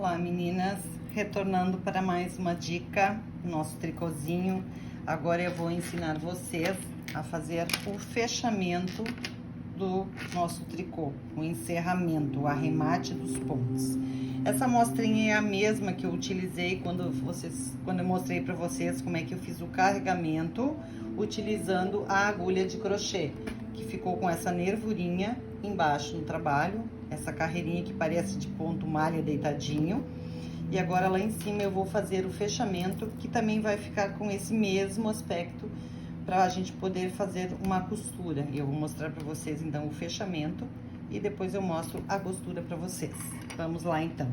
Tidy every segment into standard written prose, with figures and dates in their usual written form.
Olá, meninas, retornando para mais uma dica, nosso tricôzinho. Agora eu vou ensinar vocês a fazer o fechamento do nosso tricô, o encerramento, o arremate dos pontos. Essa amostrinha é a mesma que eu utilizei quando eu mostrei para vocês como é que eu fiz o carregamento utilizando a agulha de crochê, que ficou com essa nervurinha embaixo no trabalho, essa carreirinha que parece de ponto malha deitadinho. E agora lá em cima eu vou fazer o fechamento, que também vai ficar com esse mesmo aspecto, para a gente poder fazer uma costura. Eu vou mostrar para vocês então o fechamento e depois eu mostro a costura para vocês. Vamos lá então.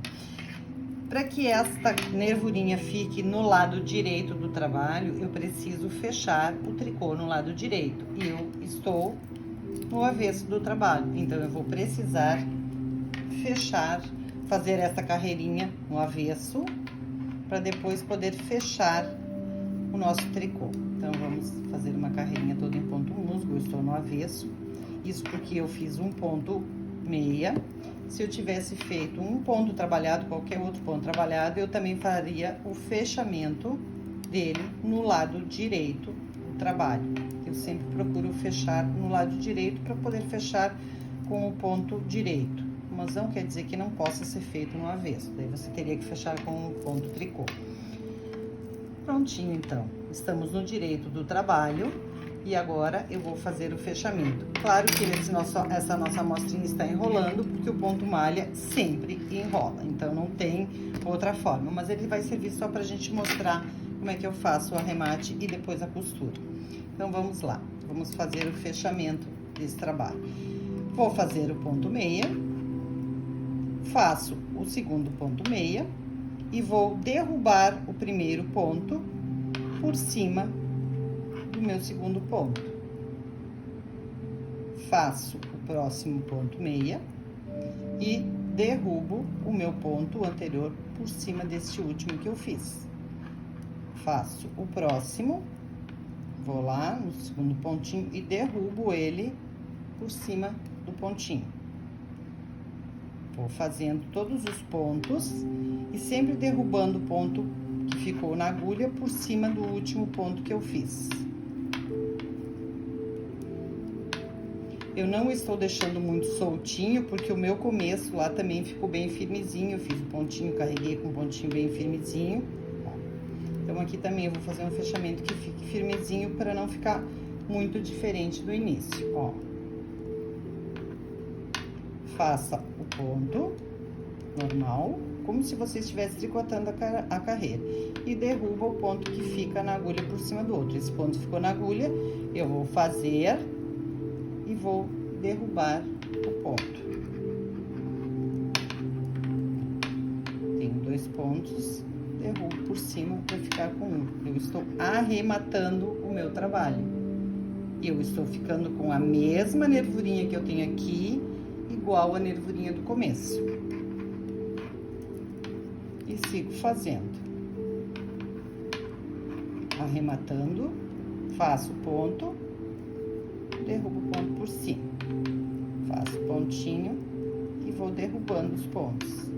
Para que esta nervurinha fique no lado direito do trabalho, eu preciso fechar o tricô no lado direito. E eu estou no avesso do trabalho, então eu vou precisar fechar, fazer essa carreirinha no avesso, para depois poder fechar o nosso tricô. Então, vamos fazer uma carreirinha toda em ponto musgo, eu estou no avesso. Isso porque eu fiz um ponto meia. Se eu tivesse feito um ponto trabalhado, qualquer outro ponto trabalhado, eu também faria o fechamento dele no lado direito do trabalho. Eu sempre procuro fechar no lado direito para poder fechar com o ponto direito. Mas não quer dizer que não possa ser feito no avesso, daí você teria que fechar com o ponto tricô. Prontinho, então. Estamos no direito do trabalho e agora eu vou fazer o fechamento. Claro que essa nossa amostrinha está enrolando, porque o ponto malha sempre enrola, então não tem outra forma. Mas ele vai servir só pra gente mostrar como é que eu faço o arremate e depois a costura. Então, vamos lá. Vamos fazer o fechamento desse trabalho. Vou fazer o ponto meia, faço o segundo ponto meia e vou derrubar o primeiro ponto por cima do meu segundo ponto. Faço o próximo ponto meia e derrubo o meu ponto anterior por cima deste último que eu fiz. Faço o próximo, vou lá no segundo pontinho e derrubo ele por cima do pontinho. Vou fazendo todos os pontos e sempre derrubando o ponto que ficou na agulha por cima do último ponto que eu fiz. Eu não estou deixando muito soltinho, porque o meu começo lá também ficou bem firmezinho. Eu fiz o pontinho, carreguei com um pontinho bem firmezinho. Então, aqui também eu vou fazer um fechamento que fique firmezinho para não ficar muito diferente do início, ó. Faça o ponto normal, como se você estivesse tricotando a carreira. E derruba o ponto que fica na agulha por cima do outro. Esse ponto ficou na agulha, eu vou fazer e vou derrubar o ponto. Tenho dois pontos, derrubo por cima para ficar com um. Eu estou arrematando o meu trabalho. Eu estou ficando com a mesma nervurinha que eu tenho aqui, igual a nervurinha do começo. E sigo fazendo. Arrematando, faço o ponto, derrubo o ponto por cima. Faço o pontinho e vou derrubando os pontos.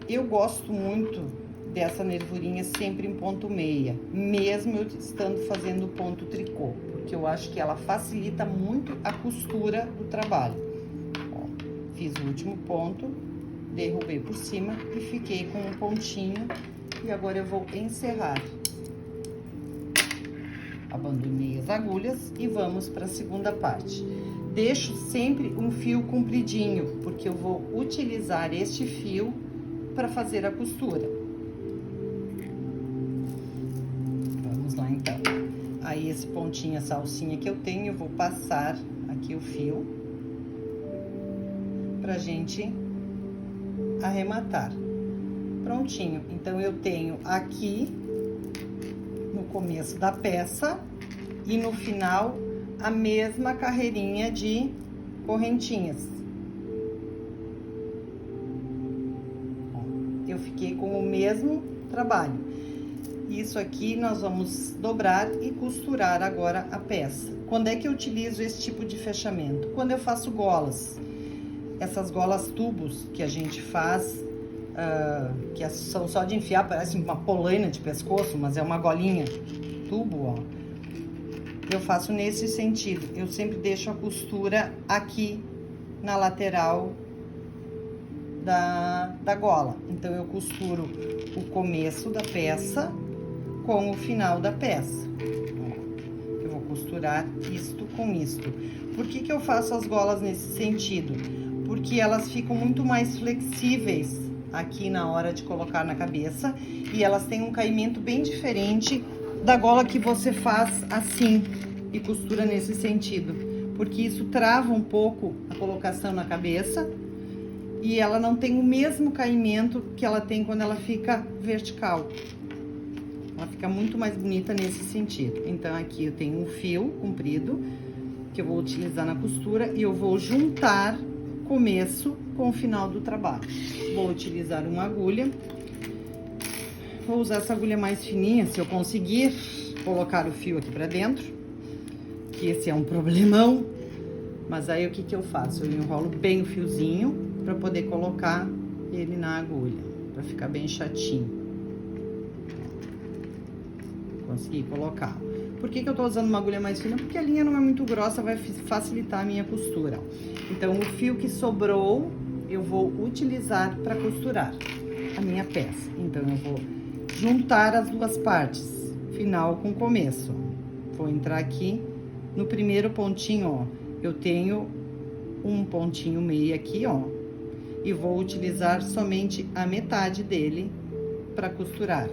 Eu gosto muito dessa nervurinha sempre em ponto meia, mesmo eu estando fazendo ponto tricô, porque eu acho que ela facilita muito a costura do trabalho. Ó, fiz o último ponto, derrubei por cima e fiquei com um pontinho, e agora eu vou encerrar. Abandonei as agulhas e vamos para a segunda parte. Deixo sempre um fio compridinho, porque eu vou utilizar este fio para fazer a costura. Vamos lá então. Aí esse pontinho, essa alcinha que eu tenho, eu vou passar aqui o fio pra gente arrematar. Prontinho. Então, eu tenho aqui no começo da peça e no final a mesma carreirinha de correntinhas. Eu fiquei com o mesmo trabalho. Isso aqui nós vamos dobrar e costurar agora a peça. Quando é que eu utilizo esse tipo de fechamento? Quando eu faço golas. essas golas tubos que a gente faz, que são só de enfiar, parece uma polaina de pescoço, mas é uma golinha tubo, ó. Eu faço nesse sentido, eu sempre deixo a costura aqui na lateral da gola. Então, eu costuro o começo da peça com o final da peça. Eu vou costurar isto com isto. Por que que eu faço as golas nesse sentido? Porque elas ficam muito mais flexíveis aqui na hora de colocar na cabeça e elas têm um caimento bem diferente da gola que você faz assim e costura nesse sentido, porque isso trava um pouco a colocação na cabeça e ela não tem o mesmo caimento que ela tem quando ela fica vertical. Ela fica muito mais bonita nesse sentido. Então, aqui eu tenho um fio comprido que eu vou utilizar na costura e eu vou juntar começo com o final do trabalho. Vou utilizar uma agulha. Vou usar essa agulha mais fininha, se eu conseguir colocar o fio aqui pra dentro, que esse é um problemão. Mas aí, o que que eu faço? Eu enrolo bem o fiozinho pra poder colocar ele na agulha, pra ficar bem chatinho. Consegui colocar. Por que que eu tô usando uma agulha mais fina? Porque a linha não é muito grossa, vai facilitar a minha costura. Então, o fio que sobrou, eu vou utilizar para costurar a minha peça. Então, eu vou juntar as duas partes, final com começo. Vou entrar aqui no primeiro pontinho, ó. Eu tenho um pontinho meio aqui, ó. E vou utilizar somente a metade dele para costurar.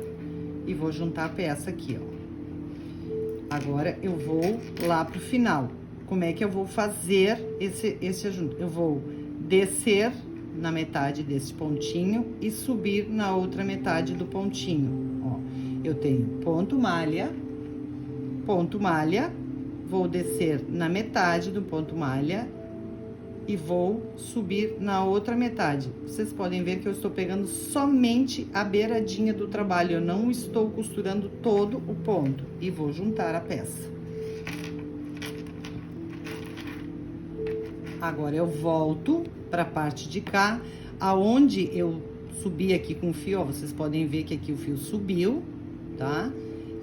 E vou juntar a peça aqui, ó. Agora, eu vou lá pro final. Como é que eu vou fazer esse ajunto? Eu vou descer na metade desse pontinho e subir na outra metade do pontinho, ó. Eu tenho ponto malha, vou descer na metade do ponto malha e vou subir na outra metade. Vocês podem ver que eu estou pegando somente a beiradinha do trabalho, eu não estou costurando todo o ponto. E vou juntar a peça. Agora, eu volto para a parte de cá, aonde eu subi aqui com o fio, ó, vocês podem ver que aqui o fio subiu, tá?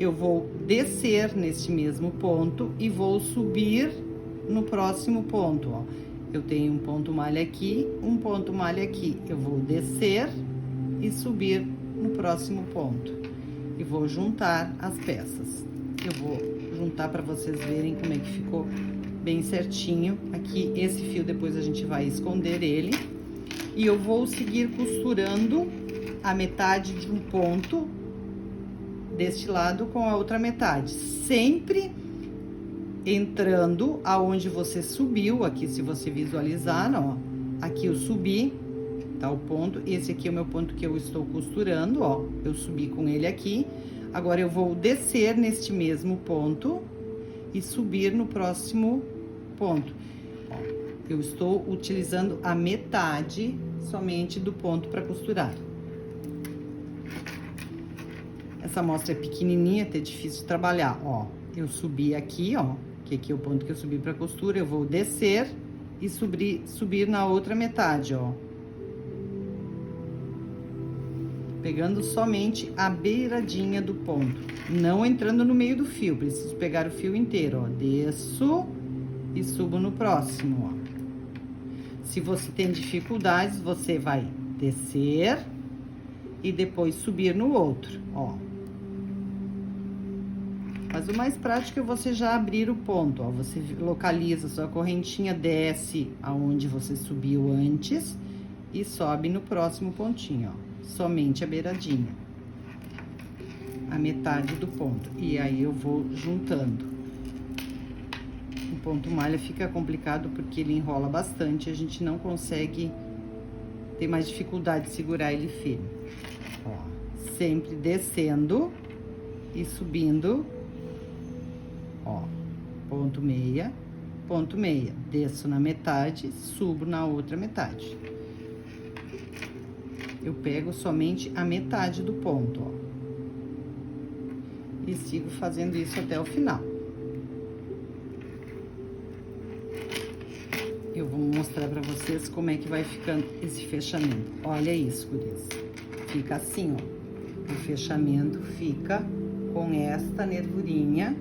Eu vou descer neste mesmo ponto e vou subir no próximo ponto, ó. Eu tenho um ponto malha aqui, um ponto malha aqui. Eu vou descer e subir no próximo ponto. E vou juntar as peças. Eu vou juntar para vocês verem como é que ficou bem certinho. Aqui, esse fio, depois a gente vai esconder ele. E eu vou seguir costurando a metade de um ponto deste lado com a outra metade. Sempre entrando aonde você subiu, aqui se você visualizar, ó, aqui eu subi, tá o ponto, esse aqui é o meu ponto que eu estou costurando, ó, eu subi com ele aqui, agora eu vou descer neste mesmo ponto e subir no próximo ponto. Ó, eu estou utilizando a metade somente do ponto para costurar. Essa amostra é pequenininha, até difícil de trabalhar, ó, eu subi aqui, ó, que aqui é o ponto que eu subi para costura, eu vou descer e subir na outra metade, ó. Pegando somente a beiradinha do ponto, não entrando no meio do fio, preciso pegar o fio inteiro, ó. Desço e subo no próximo, ó. Se você tem dificuldades, você vai descer e depois subir no outro, ó. Mas o mais prático é você já abrir o ponto, ó. Você localiza sua correntinha, desce aonde você subiu antes e sobe no próximo pontinho, ó. Somente a beiradinha. A metade do ponto. E aí, eu vou juntando. O ponto malha fica complicado porque ele enrola bastante, a gente não consegue, tem mais dificuldade de segurar ele firme. Ó, sempre descendo e subindo. Ó, ponto meia, desço na metade, subo na outra metade. Eu pego somente a metade do ponto, ó. E sigo fazendo isso até o final. Eu vou mostrar pra vocês como é que vai ficando esse fechamento. Olha isso, gurias. Fica assim, ó. O fechamento fica com esta nervurinha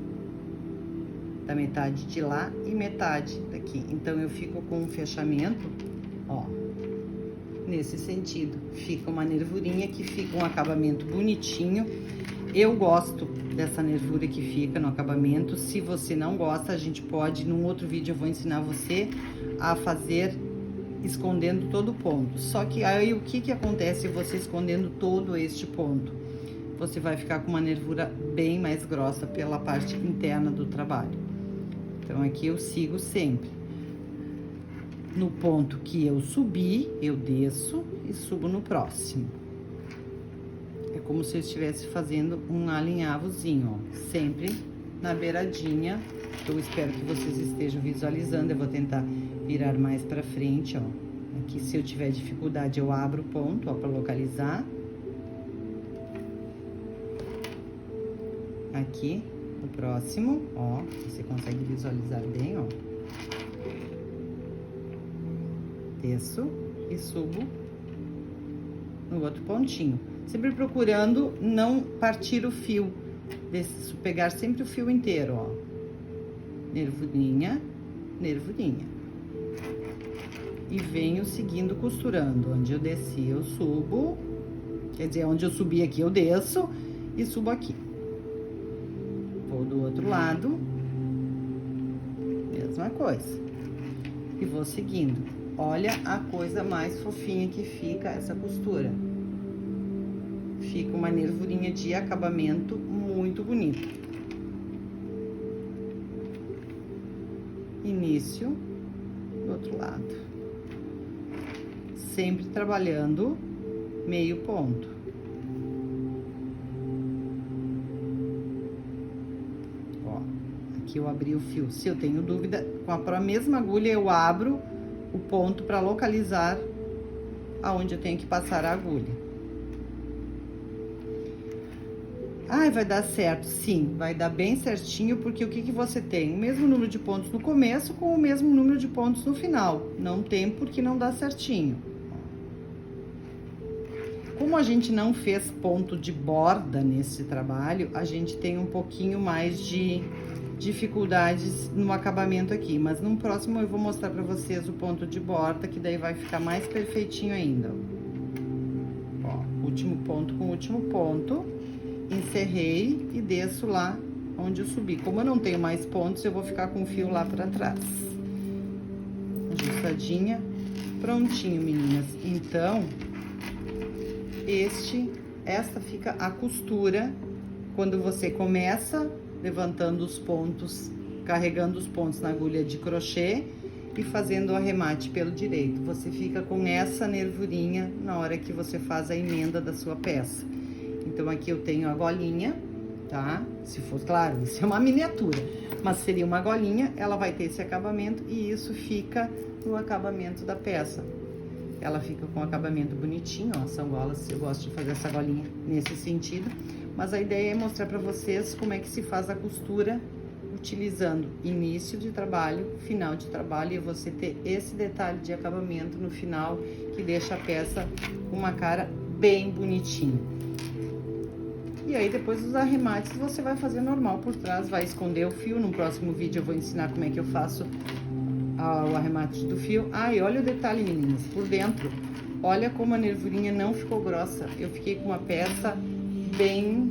da metade de lá e metade daqui. Então, eu fico com um fechamento, ó, nesse sentido. Fica uma nervurinha que fica um acabamento bonitinho. Eu gosto dessa nervura que fica no acabamento. Se você não gosta, a gente pode, num outro vídeo eu vou ensinar você a fazer escondendo todo o ponto. Só que aí o que acontece você escondendo todo este ponto? Você vai ficar com uma nervura bem mais grossa pela parte interna do trabalho. Então, aqui eu sigo sempre. No ponto que eu subi, eu desço e subo no próximo. É como se eu estivesse fazendo um alinhavozinho, ó. Sempre na beiradinha. Eu espero que vocês estejam visualizando. Eu vou tentar virar mais pra frente, ó. Aqui, se eu tiver dificuldade, eu abro o ponto, ó, pra localizar. Aqui, o próximo, ó. Você consegue visualizar bem, ó. Desço e subo no outro pontinho. Sempre procurando não partir o fio. Pegar sempre o fio inteiro, ó. Nervurinha, nervurinha. E venho seguindo costurando. Onde eu desci, eu subo. Quer dizer, onde eu subi aqui, eu desço e subo aqui. Vou do outro lado. Mesma coisa. E vou seguindo. Olha a coisa mais fofinha que fica essa costura. Fica uma nervurinha de acabamento muito bonito. Início do outro lado. Sempre trabalhando meio ponto. Ó, aqui eu abri o fio. Se eu tenho dúvida, com a mesma agulha eu abro o ponto para localizar aonde eu tenho que passar a agulha. Ai, vai dar certo? Sim, vai dar bem certinho, porque o que você tem? O mesmo número de pontos no começo com o mesmo número de pontos no final. Não tem porque não dá certinho. Como a gente não fez ponto de borda nesse trabalho, a gente tem um pouquinho mais de dificuldades no acabamento aqui, mas no próximo eu vou mostrar pra vocês o ponto de borda, que daí vai ficar mais perfeitinho ainda. Ó, último ponto com último ponto, encerrei e desço lá onde eu subi. Como eu não tenho mais pontos, eu vou ficar com o fio lá pra trás. Ajustadinha, prontinho, meninas. Então, esta fica a costura quando você começa levantando os pontos, carregando os pontos na agulha de crochê e fazendo o arremate pelo direito. Você fica com essa nervurinha na hora que você faz a emenda da sua peça. Então, aqui eu tenho a golinha, tá? Se for, claro, isso é uma miniatura, mas seria uma golinha, ela vai ter esse acabamento e isso fica no acabamento da peça. Ela fica com acabamento bonitinho, ó, são golas, eu gosto de fazer essa golinha nesse sentido. Mas a ideia é mostrar pra vocês como é que se faz a costura utilizando início de trabalho, final de trabalho, e você ter esse detalhe de acabamento no final que deixa a peça com uma cara bem bonitinha. E aí depois os arremates você vai fazer normal por trás, vai esconder o fio. No próximo vídeo eu vou ensinar como é que eu faço o arremate do fio. Ah, e olha o detalhe, meninas, por dentro, olha como a nervurinha não ficou grossa. Eu fiquei com uma peça bem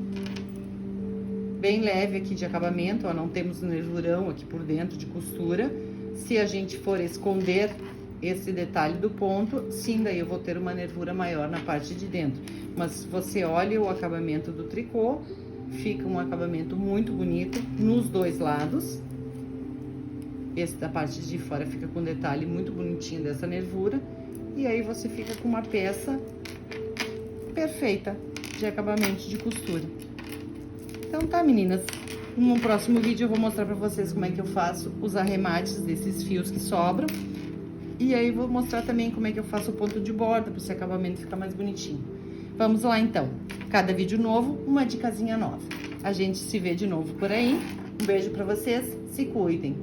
leve aqui de acabamento, ó, não temos nervurão aqui por dentro de costura. Se a gente for esconder esse detalhe do ponto, sim, daí eu vou ter uma nervura maior na parte de dentro. Mas você olha o acabamento do tricô, fica um acabamento muito bonito nos dois lados. Esse da parte de fora fica com um detalhe muito bonitinho dessa nervura. E aí você fica com uma peça perfeita de acabamento de costura. Então tá, meninas, no próximo vídeo eu vou mostrar pra vocês como é que eu faço os arremates desses fios que sobram. E aí vou mostrar também como é que eu faço o ponto de borda, para esse acabamento ficar mais bonitinho. Vamos lá então, cada vídeo novo, uma dicasinha nova. A gente se vê de novo por aí. Um beijo pra vocês, se cuidem.